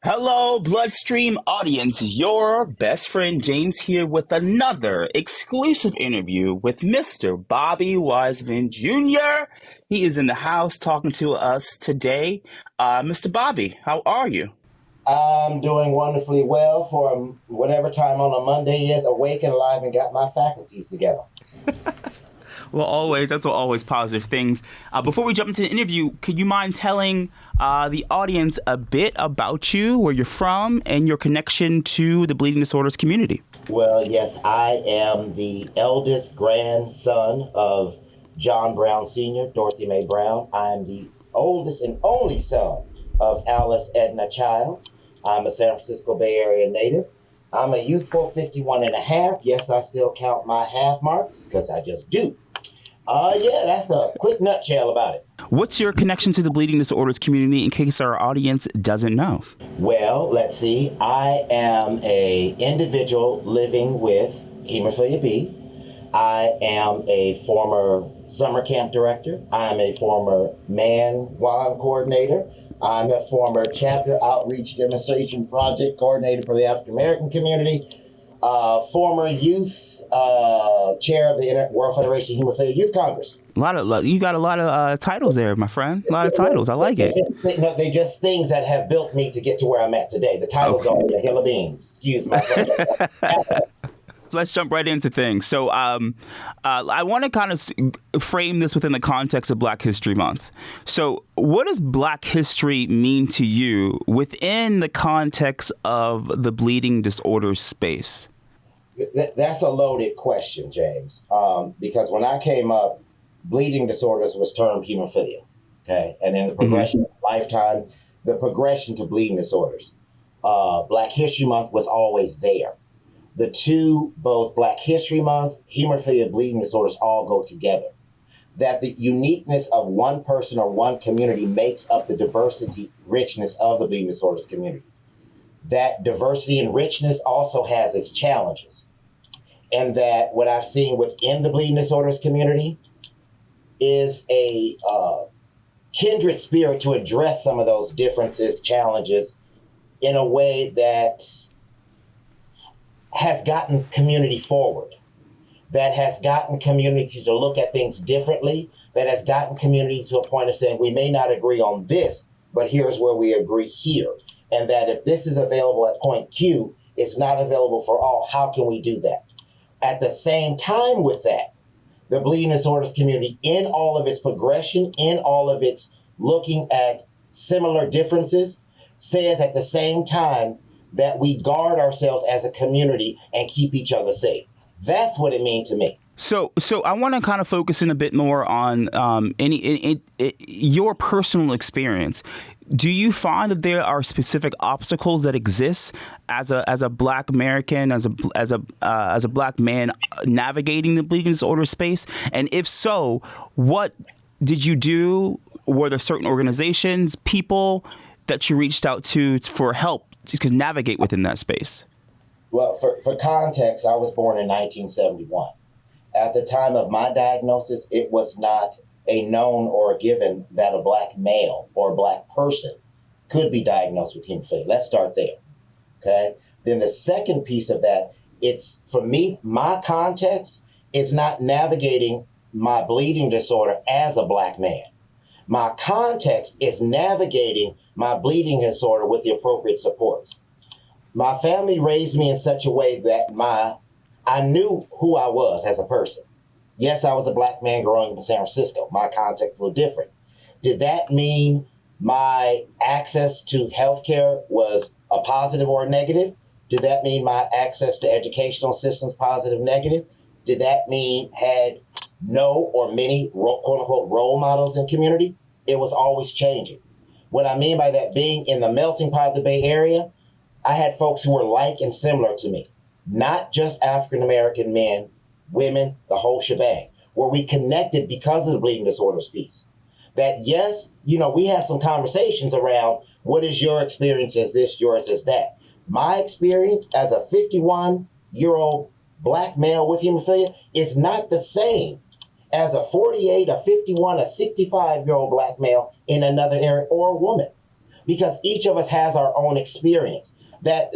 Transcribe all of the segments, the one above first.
Hello, Bloodstream audience. Your best friend James here with another exclusive interview with Mr. Bobby Wiseman Jr. He is in the house talking to us today. Mr. Bobby, how are you? I'm doing wonderfully well for whatever time on a Monday is, awake and alive and got my faculties together. Well, always, that's always positive things. Before we jump into the interview, could you mind telling the audience a bit about you, where you're from, and your connection to the bleeding disorders community? Well, yes, I am the eldest grandson of John Brown Sr., Dorothy Mae Brown. I'm the oldest and only son of Alice Edna Childs. I'm a San Francisco Bay Area native. I'm a youthful 51 and a half. Yes, I still count my half marks because I just do. Yeah, that's a quick nutshell about it. What's your connection to the bleeding disorders community in case our audience doesn't know? Well, let's see. I am a individual living with hemophilia B. I am a former summer camp director. I'm a former man-wan coordinator. I'm a former chapter outreach demonstration project coordinator for the African American community. Former youth chair of the World Federation of Hemophilia Youth Congress. You got a lot of titles there, my friend. A lot of titles. I like it. They're just things that have built me to get to where I'm at today. The titles don't mean a hill of beans. Excuse my French. Let's jump right into things. So I want to kind of frame this within the context of Black History Month. So what does Black history mean to you within the context of the bleeding disorders space? That's a loaded question, James, because when I came up, bleeding disorders was termed hemophilia, okay? And in the progression of lifetime, the progression to bleeding disorders, Black History Month was always there. The two, both Black History Month, hemophilia, bleeding disorders all go together. That the uniqueness of one person or one community makes up the diversity, richness of the bleeding disorders community. That diversity and richness also has its challenges. And that what I've seen within the bleeding disorders community is a kindred spirit to address some of those differences, challenges in a way that has gotten community forward, that has gotten community to look at things differently, that has gotten community to a point of saying, we may not agree on this, but here's where we agree here. And that if this is available at point Q, it's not available for all. How can we do that? At the same time with that, the bleeding disorders community, in all of its progression, in all of its looking at similar differences, says at the same time that we guard ourselves as a community and keep each other safe. That's what it means to me. So I want to kind of focus in a bit more on your personal experience. Do you find that there are specific obstacles that exist as a Black American, as a Black man navigating the bleeding disorder space? And if so, what did you do? Were there certain organizations, people that you reached out to for help to navigate within that space? Well, for context, I was born in 1971. At the time of my diagnosis, it was not a known or a given that a Black male or a Black person could be diagnosed with hemophilia. Let's start there, okay? Then the second piece of that, it's, for me, my context is not navigating my bleeding disorder as a Black man. My context is navigating my bleeding disorder with the appropriate supports. My family raised me in such a way that I knew who I was as a person. Yes, I was a Black man growing up in San Francisco. My context was a little different. Did that mean my access to healthcare was a positive or a negative? Did that mean my access to educational systems positive, negative? Did that mean had no or many quote unquote role models in community? It was always changing. What I mean by that, being in the melting pot of the Bay Area, I had folks who were like and similar to me, not just African American men, women, the whole shebang, where we connected because of the bleeding disorders piece. That yes, we had some conversations around what is your experience as this, yours as that. My experience as a 51-year-old Black male with hemophilia is not the same as a 48, a 51, a 65-year-old Black male in another area or a woman. because each of us has our own experience. That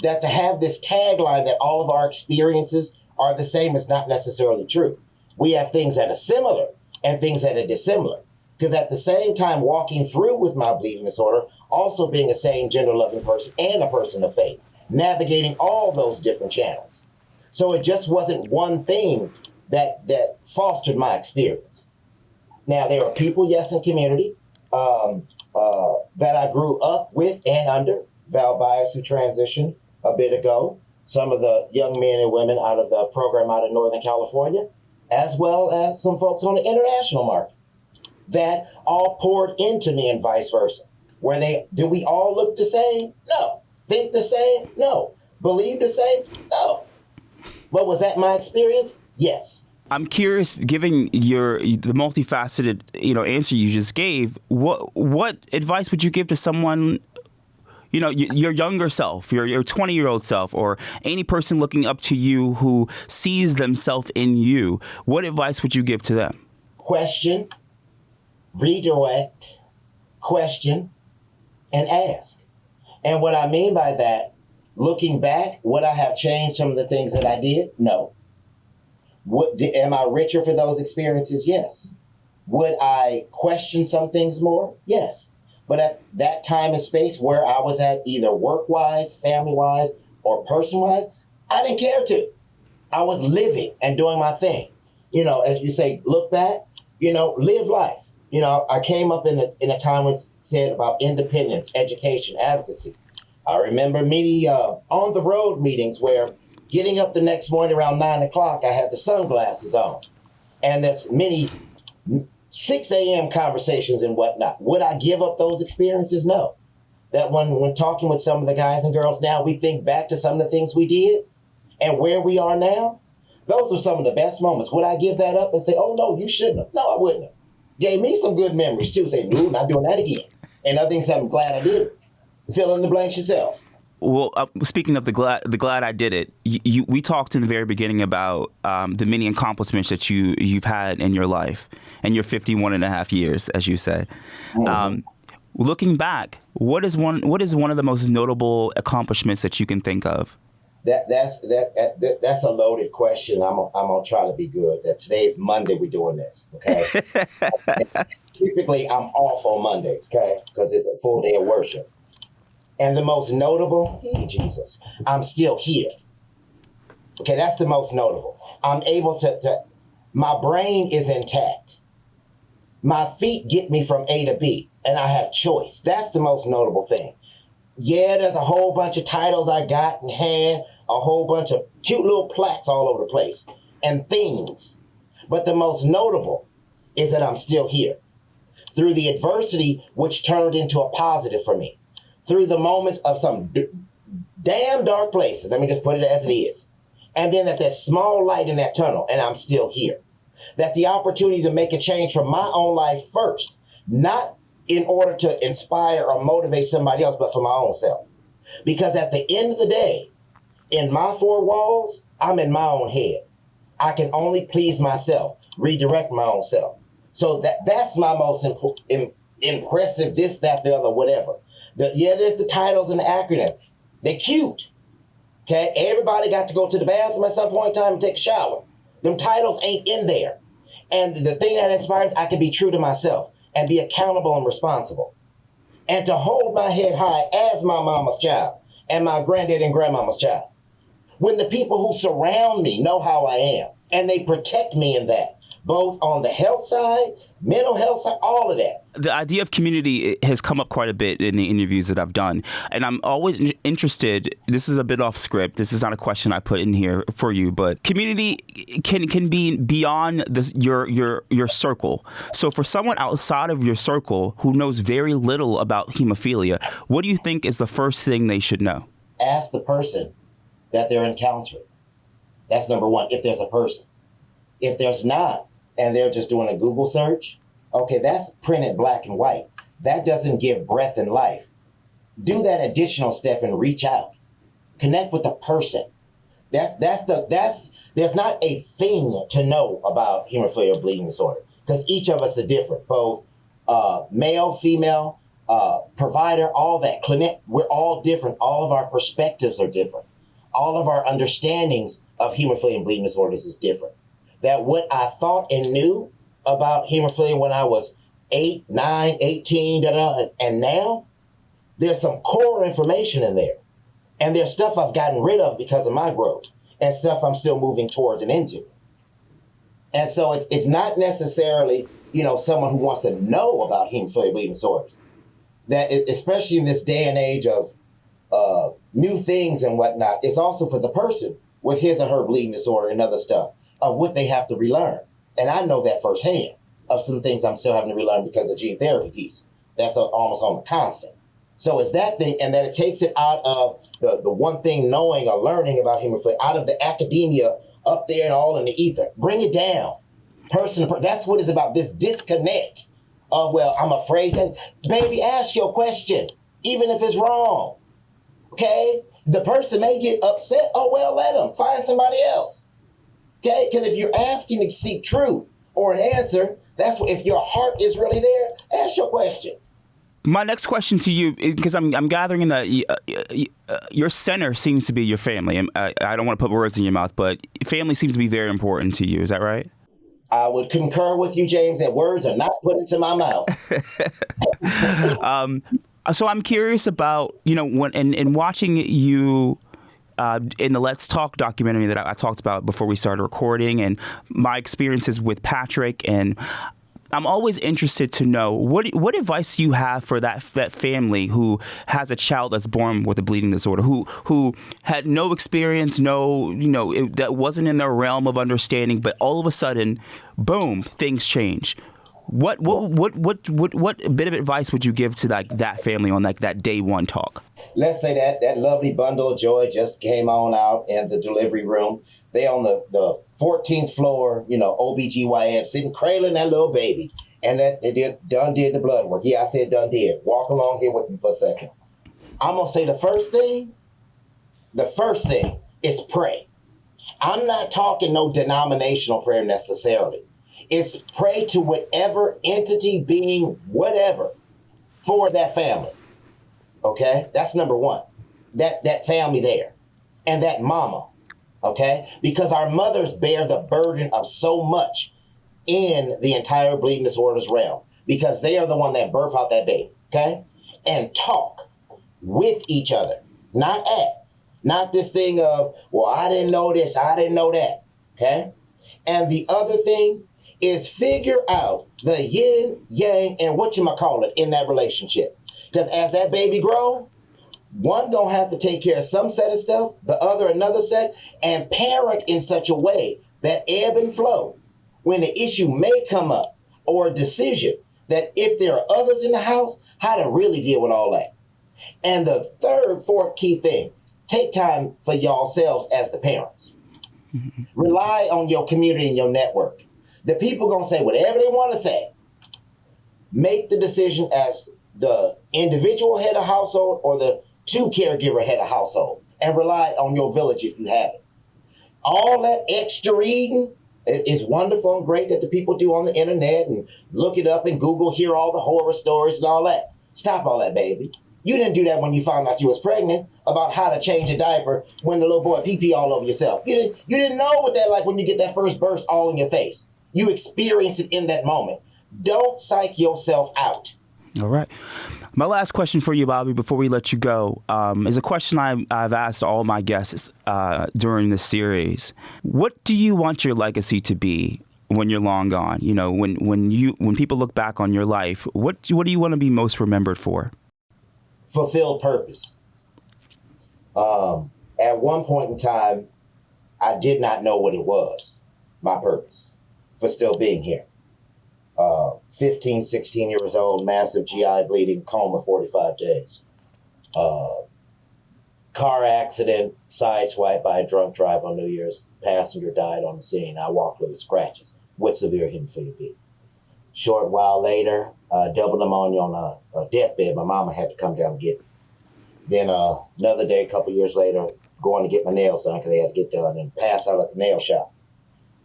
to have this tagline that all of our experiences are the same is not necessarily true. We have things that are similar and things that are dissimilar. Because at the same time, walking through with my bleeding disorder, also being a sane, gender-loving person and a person of faith, navigating all those different channels. So it just wasn't one thing that fostered my experience. Now, there are people, yes, in community that I grew up with and under. Val Byers, who transitioned a bit ago, some of the young men and women out of the program out of Northern California, as well as some folks on the international market that all poured into me and vice versa. Do we all look the same? No. Think the same? No. Believe the same? No. But was that my experience? Yes. I'm curious, given the multifaceted answer you just gave, what advice would you give to someone, your younger self, your 20-year-old self, or any person looking up to you who sees themselves in you? What advice would you give to them? Question, redirect, question, and ask. And what I mean by that, looking back, would I have changed some of the things that I did? No. Am I richer for those experiences? Yes. Would I question some things more? Yes. But at that time and space where I was at, either work-wise, family-wise, or person-wise, I didn't care to. I was living and doing my thing. As you say, look back, live life. I came up in a time when it said about independence, education, advocacy. I remember many on the road meetings where getting up the next morning around 9 o'clock, I had the sunglasses on. And there's many 6 a.m. conversations and whatnot. Would I give up those experiences? No. That when talking with some of the guys and girls now, we think back to some of the things we did and where we are now. Those are some of the best moments. Would I give that up and say, oh, no, you shouldn't have? No, I wouldn't have. Gave me some good memories, too. Say, no, not doing that again. And other things I'm glad I did it. Fill in the blanks yourself. Well, speaking of the glad I did it, we talked in the very beginning about the many accomplishments that you've had in your life and your 51 and a half years, as you said. Mm-hmm. Looking back, what is one of the most notable accomplishments that you can think of? That's a loaded question. I'm gonna try to be good. That today is Monday. We're doing this, okay? Typically, I'm off on Mondays, okay, because it's a full day of worship. And the most notable, Jesus, I'm still here. Okay, that's the most notable. I'm able to my brain is intact. My feet get me from A to B, and I have choice. That's the most notable thing. Yeah, there's a whole bunch of titles I got and had, a whole bunch of cute little plaques all over the place, and things. But the most notable is that I'm still here. Through the adversity, which turned into a positive for me. Through the moments of some damn dark places, let me just put it as it is. And then that there's small light in that tunnel, and I'm still here. That the opportunity to make a change for my own life first, not in order to inspire or motivate somebody else, but for my own self. Because at the end of the day, in my four walls, I'm in my own head. I can only please myself, redirect my own self. So that's my most impressive, this, that, the other, whatever. There's the titles and the acronym. They're cute. Okay, everybody got to go to the bathroom at some point in time and take a shower. Them titles ain't in there. And the thing that inspires, I can be true to myself and be accountable and responsible. And to hold my head high as my mama's child and my granddad and grandmama's child. When the people who surround me know how I am and they protect me in that, both on the health side, mental health side, all of that. The idea of community has come up quite a bit in the interviews that I've done. And I'm always interested, this is a bit off script, this is not a question I put in here for you, but community can be beyond your circle. So for someone outside of your circle who knows very little about hemophilia, what do you think is the first thing they should know? Ask the person that they're encountering. That's number one, if there's a person. If there's not, and they're just doing a Google search, okay, that's printed black and white. That doesn't give breath and life. Do that additional step and reach out. Connect with the person. There's not a thing to know about hemophilia or bleeding disorder because each of us are different, both male, female, provider, all that, clinic. We're all different. All of our perspectives are different. All of our understandings of hemophilia and bleeding disorders is different. That what I thought and knew about hemophilia when I was 8, 9, 18, and now there's some core information in there. And there's stuff I've gotten rid of because of my growth and stuff I'm still moving towards and into. And so it's not necessarily, someone who wants to know about hemophilia bleeding disorders. That especially in this day and age of new things and whatnot, it's also for the person with his or her bleeding disorder and other stuff of what they have to relearn. And I know that firsthand of some things I'm still having to relearn because of gene therapy piece. That's almost on the constant. So it's that thing, and that it takes it out of the one thing knowing or learning about hemophilia, out of the academia up there and all in the ether. Bring it down. Person to person. That's what it's about, this disconnect of, well, I'm afraid that, baby, ask your question, even if it's wrong. Okay? The person may get upset. Oh, well, let them. Find somebody else. Okay? Because if you're asking to seek truth or an answer, that's what, if your heart is really there, ask your question. My next question to you, because I'm gathering that your center seems to be your family. I don't want to put words in your mouth, but family seems to be very important to you. Is that right? I would concur with you, James, that words are not put into my mouth. So I'm curious about, when in watching you in the Let's Talk documentary that I talked about before we started recording, and my experiences with Patrick, and I'm always interested to know what advice you have for that family who has a child that's born with a bleeding disorder, who had no experience, that wasn't in their realm of understanding, but all of a sudden, boom, things change. What bit of advice would you give to that family on that day one talk? Let's say that lovely bundle of joy just came on out in the delivery room. They on the 14th floor, OBGYN sitting cradling that little baby. And that they done did the blood work. Yeah, I said done did. Walk along here with me for a second. I'm going to say the first thing is pray. I'm not talking no denominational prayer necessarily. It's pray to whatever entity, being, whatever, for that family. Okay? That's number one. That family there. And that mama. Okay? Because our mothers bear the burden of so much in the entire bleeding disorders realm. Because they are the one that birth out that baby. Okay? And talk with each other. Not at. Not this thing of, well, I didn't know this, I didn't know that. Okay? And the other thing is figure out the yin, yang, and whatchamacallit in that relationship. Because as that baby grows, one gonna have to take care of some set of stuff, the other another set, and parent in such a way that ebb and flow. When the issue may come up or a decision, that if there are others in the house, how to really deal with all that. And the fourth key thing, take time for yourselves as the parents. Mm-hmm. Rely on your community and your network. The people gonna say whatever they want to say. Make the decision as the individual head of household or the two caregiver head of household, and rely on your village if you have it. All that extra reading is wonderful and great that the people do on the internet and look it up and Google, hear all the horror stories and all that. Stop all that, baby. You didn't do that when you found out you was pregnant, about how to change a diaper when the little boy pee-pee all over yourself. You didn't know what that like when you get that first burst all in your face. You experience it in that moment. Don't psych yourself out. All right. My last question for you, Bobby, before we let you go, is a question I've asked all my guests during this series. What do you want your legacy to be when you're long gone? When people look back on your life, what do you want to be most remembered for? Fulfilled purpose. At one point in time, I did not know what it was, my purpose for still being here. 15, 16 years old, massive GI bleeding, coma 45 days. Car accident, sideswiped by a drunk driver on New Year's. Passenger died on the scene. I walked with scratches with severe hemophilia B. Short while later, double pneumonia on a deathbed. My mama had to come down and get me. Then another day, a couple years later, going to get my nails done because they had to get done, and pass out at the nail shop.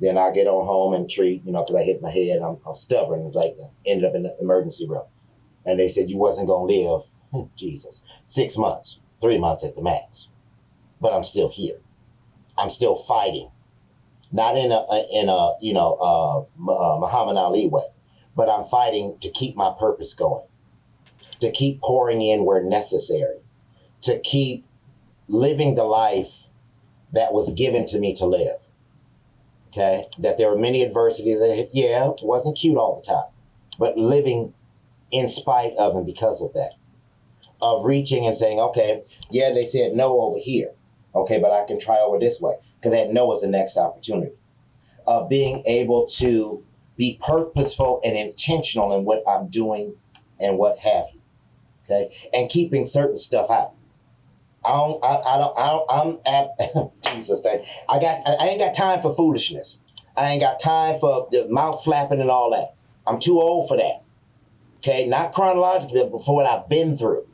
Then I get on home and treat, because I hit my head. I'm stubborn. It's like I ended up in the emergency room. And they said you wasn't going to live, Jesus, 6 months, 3 months at the max. But I'm still here. I'm still fighting. Not in a Muhammad Ali way, but I'm fighting to keep my purpose going, to keep pouring in where necessary, to keep living the life that was given to me to live. Okay? That there were many adversities. That, yeah, it wasn't cute all the time, but living in spite of and because of that. Of reaching and saying, okay, yeah, they said no over here. Okay, but I can try over this way. Because that no is the next opportunity. Of being able to be purposeful and intentional in what I'm doing and what have you. Okay? And keeping certain stuff out. I'm at Jesus thing. I ain't got time for foolishness. I ain't got time for the mouth flapping and all that. I'm too old for that. Okay, not chronologically, but for what I've been through.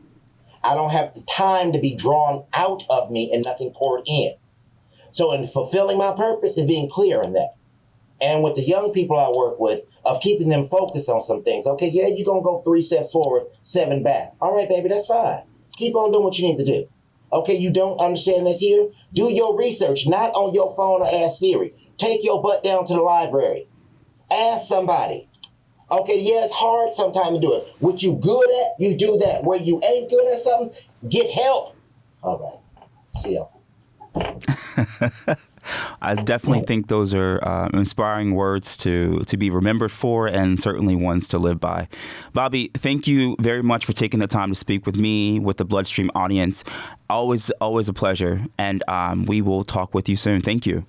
I don't have the time to be drawn out of me and nothing poured in. So in fulfilling my purpose is being clear in that. And with the young people I work with, of keeping them focused on some things. Okay, yeah, you're going to go 3 steps forward, 7 back. All right, baby, that's fine. Keep on doing what you need to do. Okay, you don't understand this here? Do your research, not on your phone or ask Siri. Take your butt down to the library. Ask somebody. Okay, yeah, it's hard sometimes to do it. What you good at, you do that. Where you ain't good at something, get help. All right. See ya. I definitely think those are inspiring words to be remembered for, and certainly ones to live by. Bobby, thank you very much for taking the time to speak with me, with the Bloodstream audience. Always a pleasure, and we will talk with you soon. Thank you.